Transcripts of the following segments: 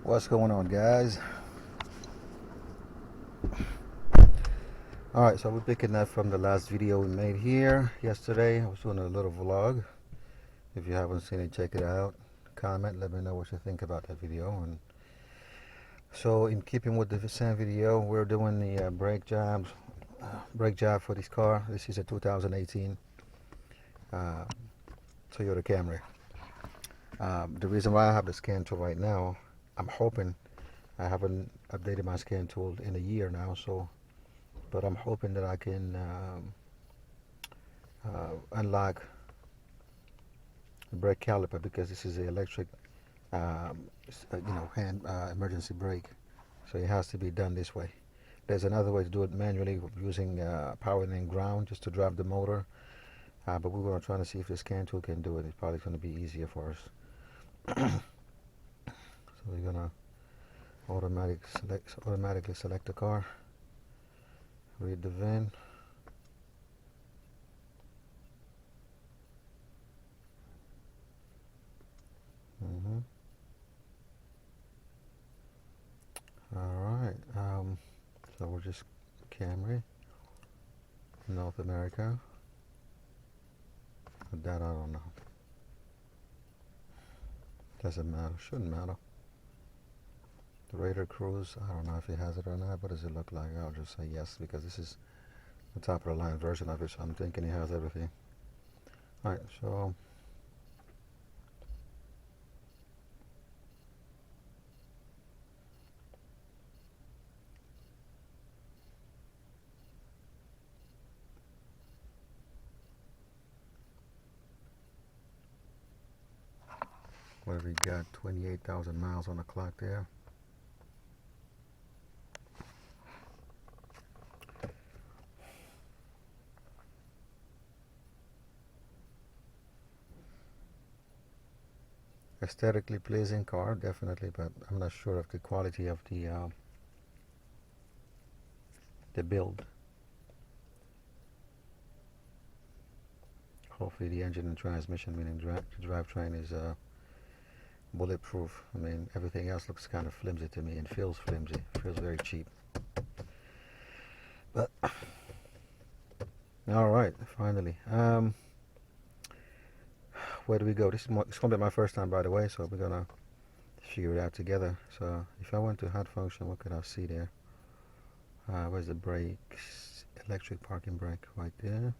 What's going on, guys? Alright, so we're picking up from the last video we made here yesterday. I was doing a little vlog. If you haven't seen it, check it out. Comment, let me know what you think about that video. And so, in keeping with the same video, we're doing the brake job for this car. This is a 2018 Toyota Camry. The reason why I have the scan tool right now, I'm hoping, I haven't updated my scan tool in a year now, but I'm hoping that I can unlock the brake caliper, because this is the electric hand emergency brake, so it has to be done this way. There's another way to do it manually using power and ground just to drive the motor, but we're going to try to see if the scan tool can do it. It's probably going to be easier for us. So we're going to automatically select the car, read the VIN, Alright, so we're just Camry, North America. That I don't know. Doesn't matter, shouldn't matter. The Raider Cruise, I don't know if it has it or not. What does it look like? I'll just say yes, because this is the top of the line version of it, so I'm thinking it has everything. Alright, so what have we got? 28,000 miles on the clock there. Aesthetically pleasing car, definitely, but I'm not sure of the quality of the build. Hopefully the engine and transmission, meaning the drivetrain, is bulletproof. I mean, everything else looks kind of flimsy to me and feels flimsy. Feels very cheap. But all right, finally. Where do we go? This is it's gonna be my first time, by the way, so we're gonna figure it out together. So if I went to hot function, what could I see there? Where's the brakes? Electric parking brake right there.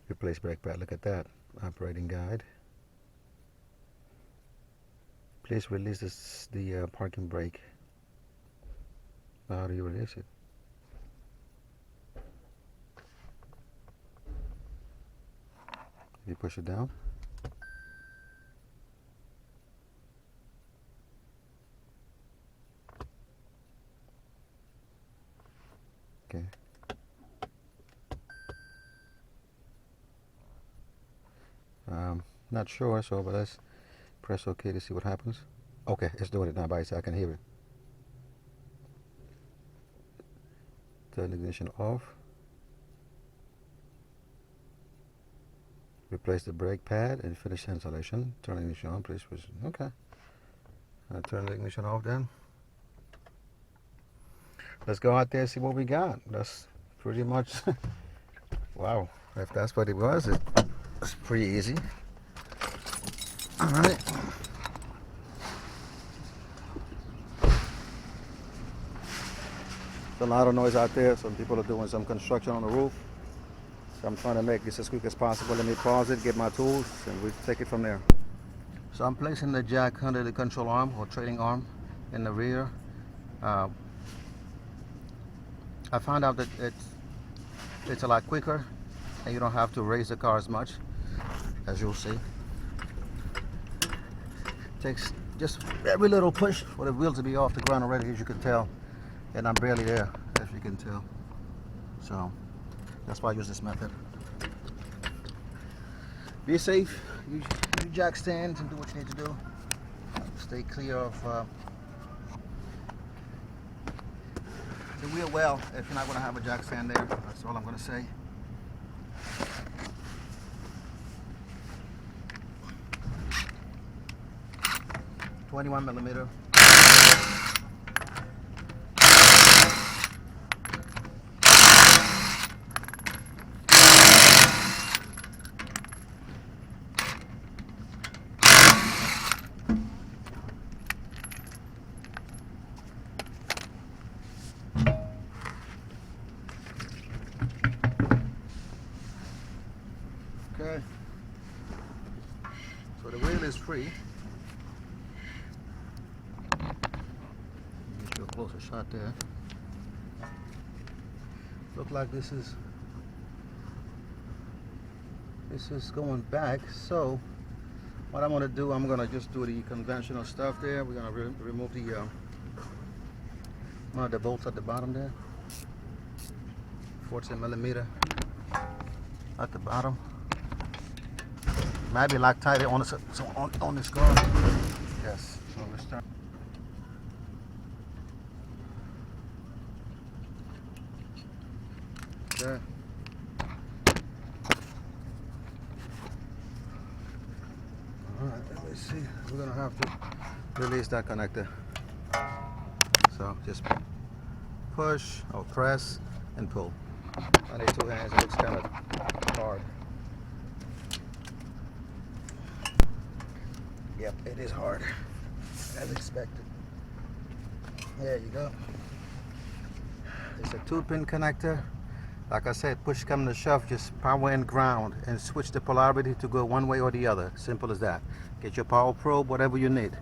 Replace brake pad. Look at that. Operating guide. Please release the parking brake. How do you release it? You push it down. Okay. Not sure, so but let's press OK to see what happens. Okay, it's doing it now by itself. I can hear it. Turn ignition off. Replace the brake pad and finish installation. Turn ignition on, please. Okay. Turn the ignition off then. Let's go out there and see what we got. That's pretty much, wow, if that's what it was, it's pretty easy. All right. There's a lot of noise out there. Some people are doing some construction on the roof. So I'm trying to make this as quick as possible. Let me pause it, get my tools, and we'll take it from there. So I'm placing the jack under the control arm or trailing arm in the rear. I found out that it's a lot quicker and you don't have to raise the car as much, as you'll see. Takes just every little push for the wheels to be off the ground already, as you can tell, and I'm barely there, as you can tell. So that's why I use this method. Be safe, use jack stands and do what you need to do. Stay clear of the wheel well if you're not going to have a jack stand there. That's all I'm going to say. .21mm. Okay, so the wheel is free. Get you a closer shot there. Look like this is going back. So what I'm gonna do, I'm gonna just do the conventional stuff there. We're gonna remove the one of the bolts at the bottom there. 14mm at the bottom. Might be Loctite on this car. Yes. So let's start. Okay. Alright, let me see. We're gonna have to release that connector. So just push or press and pull. I need two hands. It looks kind of hard. Yep, it is hard, as expected. There you go. It's a 2-pin connector. Like I said, push come to shove, just power and ground, and switch the polarity to go one way or the other. Simple as that. Get your power probe, whatever you need.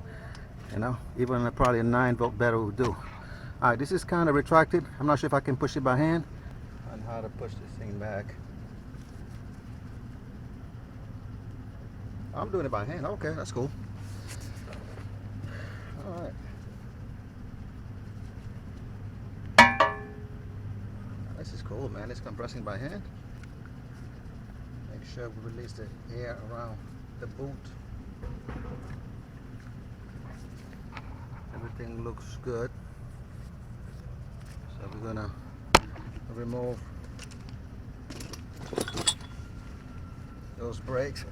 You know, even probably a 9-volt battery will do. All right, this is kind of retracted. I'm not sure if I can push it by hand. And how to push this thing back. I'm doing it by hand. Okay, that's cool. All right. This is cool, man. It's compressing by hand. Make sure we release the air around the boot. Everything looks good. So we're gonna remove those brakes.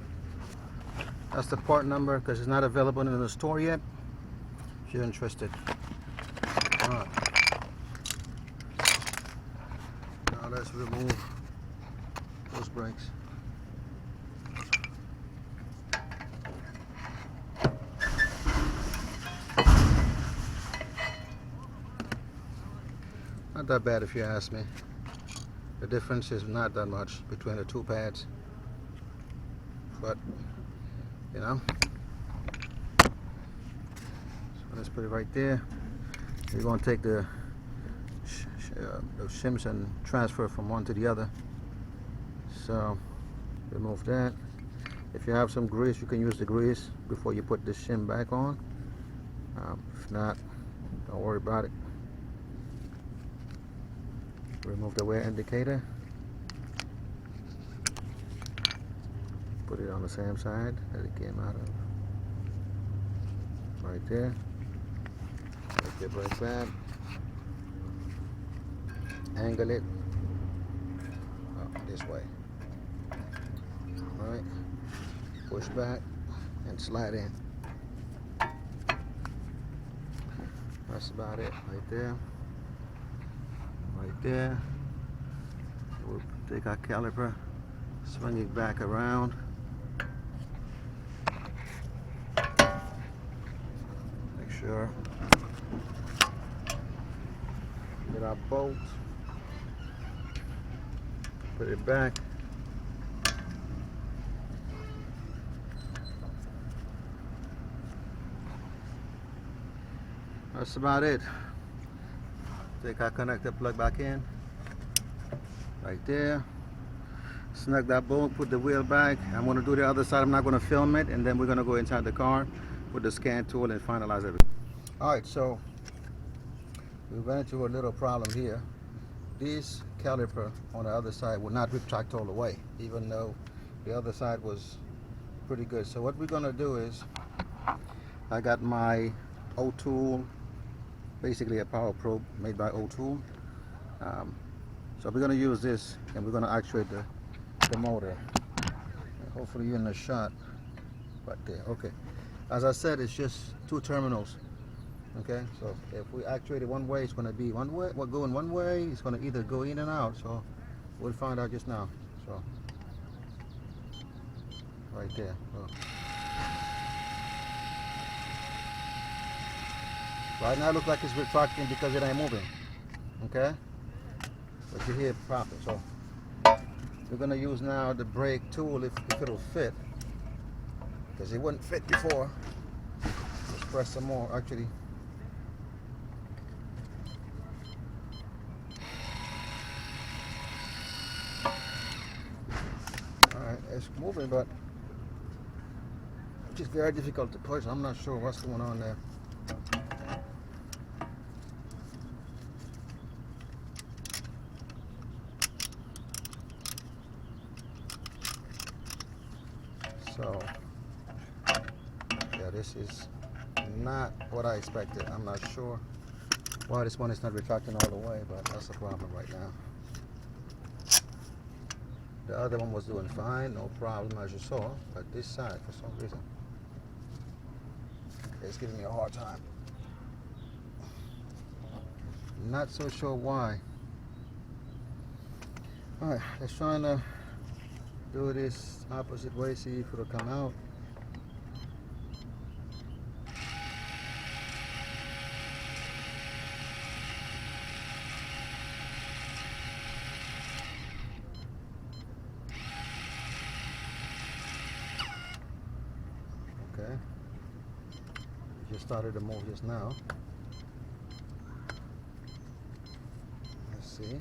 That's the part number because it's not available in the store yet. If you're interested. Alright. Now let's remove those brakes. Not that bad if you ask me. The difference is not that much between the two pads. But you know, so let's put it right there. You're going to take the shims and transfer from one to the other. So remove that. If you have some grease, you can use the grease before you put the shim back on. If not, don't worry about it. Remove the wear indicator. Put it on the same side that it came out of. Right there. Take the brake pad. Angle it up this way. Alright. Push back and slide in. That's about it right there. Right there. We'll take our caliper, swing it back around. Sure. Get our bolt, put it back. That's about it. Take our connector, plug back in, right there. snug that bolt, put the wheel back. I'm going to do the other side. I'm not going to film it, and then we're going to go inside the car with the scan tool and finalize everything. Alright, so we ran into a little problem here. This caliper on the other side would not retract all the way, even though the other side was pretty good. So what we're going to do is, I got my O-Tool, basically a power probe made by O-Tool. So we're going to use this, and we're going to actuate the motor. And hopefully you're in the shot right there. Okay, as I said, it's just 2 terminals. Okay, so if we actuate it one way, it's going to be one way. We're going one way, it's going to either go in and out. So we'll find out just now. So right there. So right now it looks like it's retracting because it ain't moving. Okay, but you hear it proper. So we're going to use now the brake tool if it'll fit, because it wouldn't fit before. Let's press some more. Actually, alright, it's moving, but it's just very difficult to push. I'm not sure what's going on there. So yeah, this is not what I expected. I'm not sure why this one is not retracting all the way, but that's a problem right now. The other one was doing fine, no problem, as you saw, but this side, for some reason, it's giving me a hard time. Not so sure why. Alright, let's try and do this opposite way, see if it'll come out. Okay, it just started to move just now. Let's see.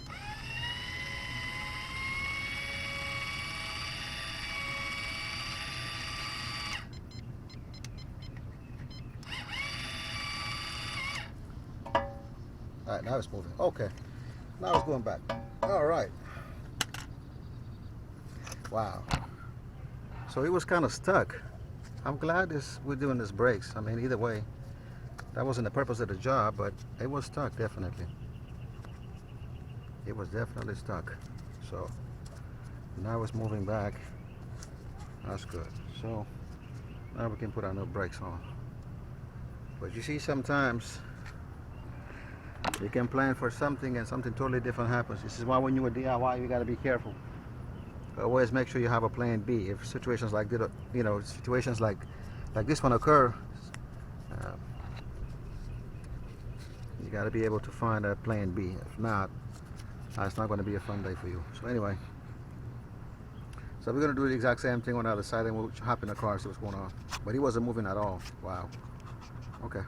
Alright, now it's moving. Okay, now it's going back. Alright. Wow. So it was kind of stuck. I'm glad we're doing this brakes. I mean, either way, that wasn't the purpose of the job, but it was stuck, definitely. It was definitely stuck. So now it's moving back. That's good. So now we can put our new brakes on. But you see, sometimes you can plan for something and something totally different happens. This is why when you're a DIY, you got to be careful. Always make sure you have a plan B. If situations like this, you know, situations like this one occur, you got to be able to find a plan B. If not, it's not going to be a fun day for you. So anyway, so we're going to do the exact same thing on the other side, and we'll hop in the car and see what's going on. But he wasn't moving at all. Wow. Okay.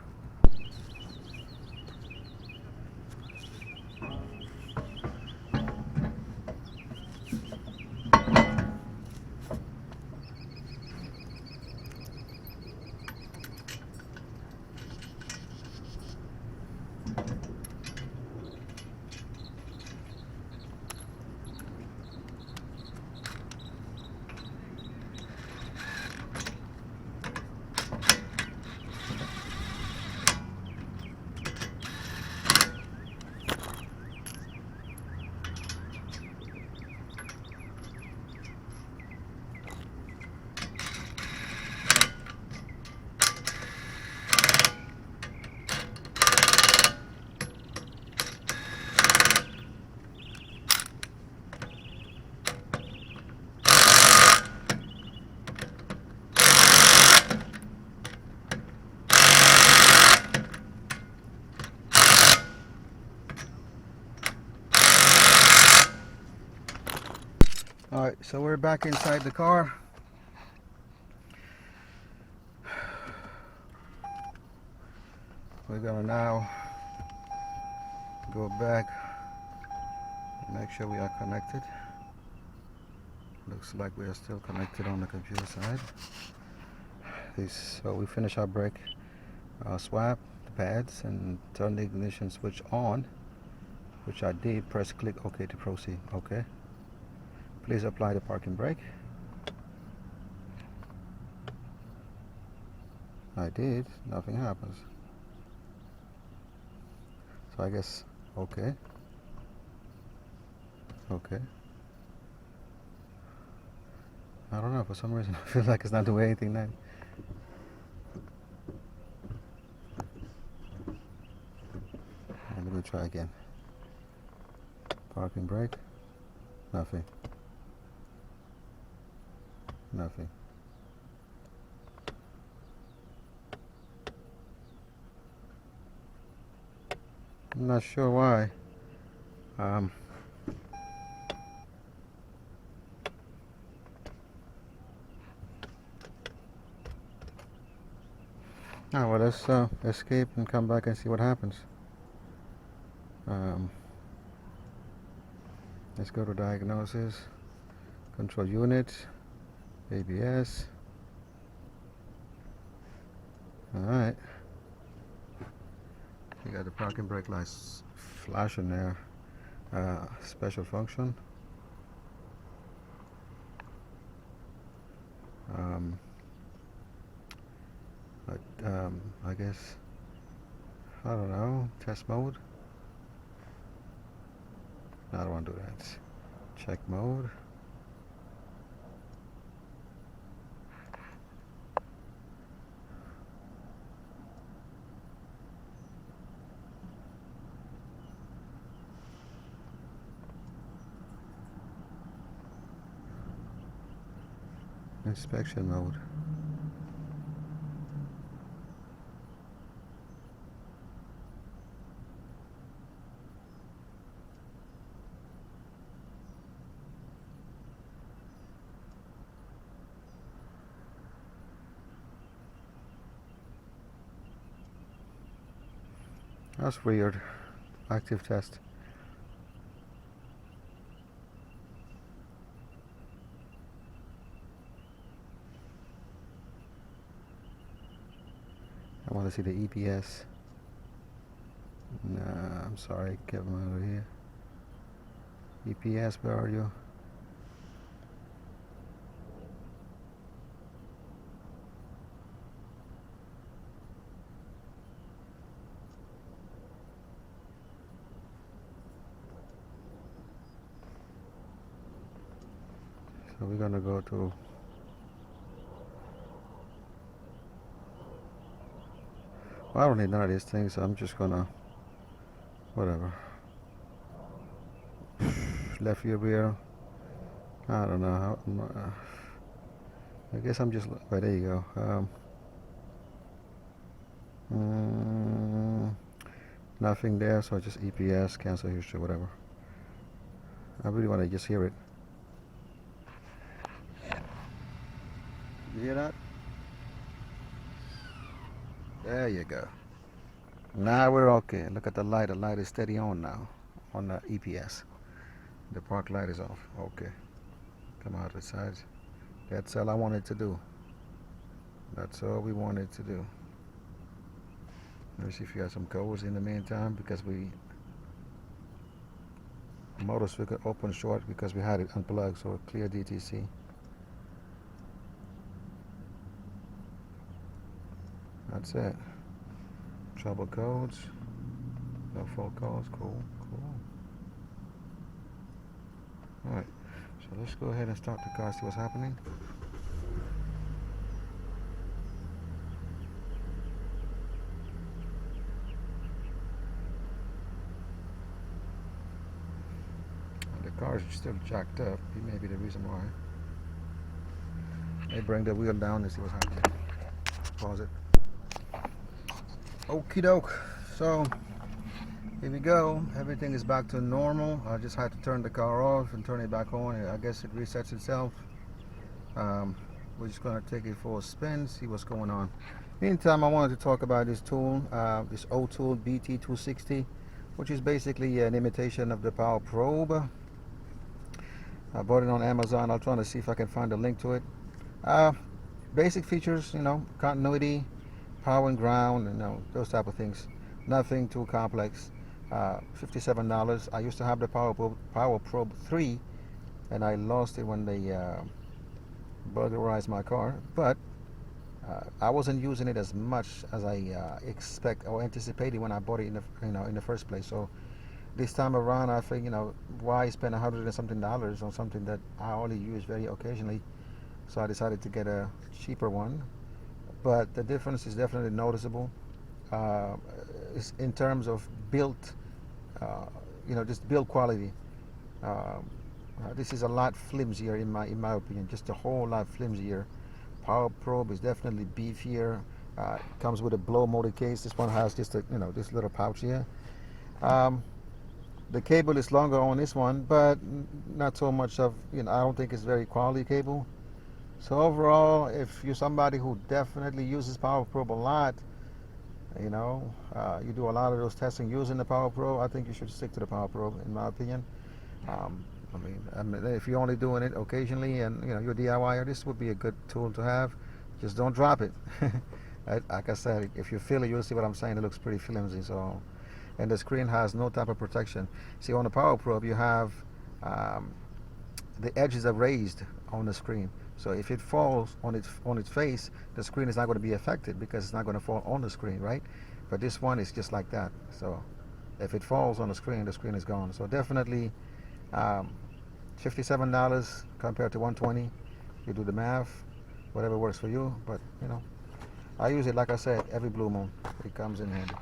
Alright, so we're back inside the car. We're gonna now go back and make sure we are connected. Looks like we are still connected on the computer side. So we finish our brake swap the pads and turn the ignition switch on, which I did. Press click OK to proceed. Okay. Please apply the parking brake. I did. Nothing happens. So I guess okay. Okay. I don't know, for some reason I feel like it's not doing anything now. And let me try again. Parking brake. Nothing. Nothing. I'm not sure why. Well, let's escape and come back and see what happens. Let's go to diagnosis, control unit, ABS. Alright. You got the parking brake lights flashing there. Special function. I guess, I don't know, test mode. No, I don't want to do that. Check mode. Inspection mode. That's weird. Active test. I want to see the EPS. Nah, I'm sorry, Kevin over here. EPS, where are you? So we're gonna go to I don't need none of these things, so I'm just gonna whatever. Left ear rear. I don't know how. I guess I'm just right. There you go. Nothing there, so just EPS, cancel history, whatever. I really want to just hear it. You hear that? There you go. Now we're okay. Look at the light. The light is steady on now on the EPS. The park light is off. Okay. Come out of the sides. That's all I wanted to do. That's all we wanted to do. Let me see if you got some codes in the meantime, because motor switch open short because we had it unplugged, so clear DTC. That's it. Trouble codes. No fault codes. Cool. Alright. So let's go ahead and start the car, see what's happening. The car is still jacked up. It may be the reason why. Let me bring the wheel down and see what's happening. Pause it. Okie doke. So here we go. Everything is back to normal. I just had to turn the car off and turn it back on. I guess it resets itself. We're just gonna take it for a spin, see what's going on. Meantime, I wanted to talk about this tool, this O-Tool BT260, which is basically an imitation of the Power Probe. I bought it on Amazon. I'm trying to see if I can find a link to it. Uh, Basic features, continuity, power and ground, those type of things. Nothing too complex. $57. I used to have the Power Probe 3, and I lost it when they burglarized my car. But I wasn't using it as much as I expect or anticipated when I bought it in the first place. So this time around, I think why spend $100 and something on something that I only use very occasionally. So I decided to get a cheaper one. But the difference is definitely noticeable. Uh, in terms of build, uh, just build quality. Um, this is a lot flimsier in my opinion, just a whole lot flimsier. Power probe is definitely beefier. Comes with a blow molded case. This one has just this little pouch here. Um, the cable is longer on this one, but not so much of I don't think it's very quality cable. So overall, if you're somebody who definitely uses Power Probe a lot, you do a lot of those testing using the Power Probe, I think you should stick to the Power Probe, in my opinion. I mean, if you're only doing it occasionally and you're DIYer, this would be a good tool to have. Just don't drop it. Like I said, if you feel it, you'll see what I'm saying. It looks pretty flimsy. So, and the screen has no type of protection. See, on the Power Probe, you have the edges are raised on the screen. So if it falls on its face, the screen is not going to be affected because it's not going to fall on the screen, right? But this one is just like that. So if it falls on the screen is gone. So definitely $57 compared to $120. You do the math, whatever works for you. But I use it, like I said, every blue moon. It comes in handy.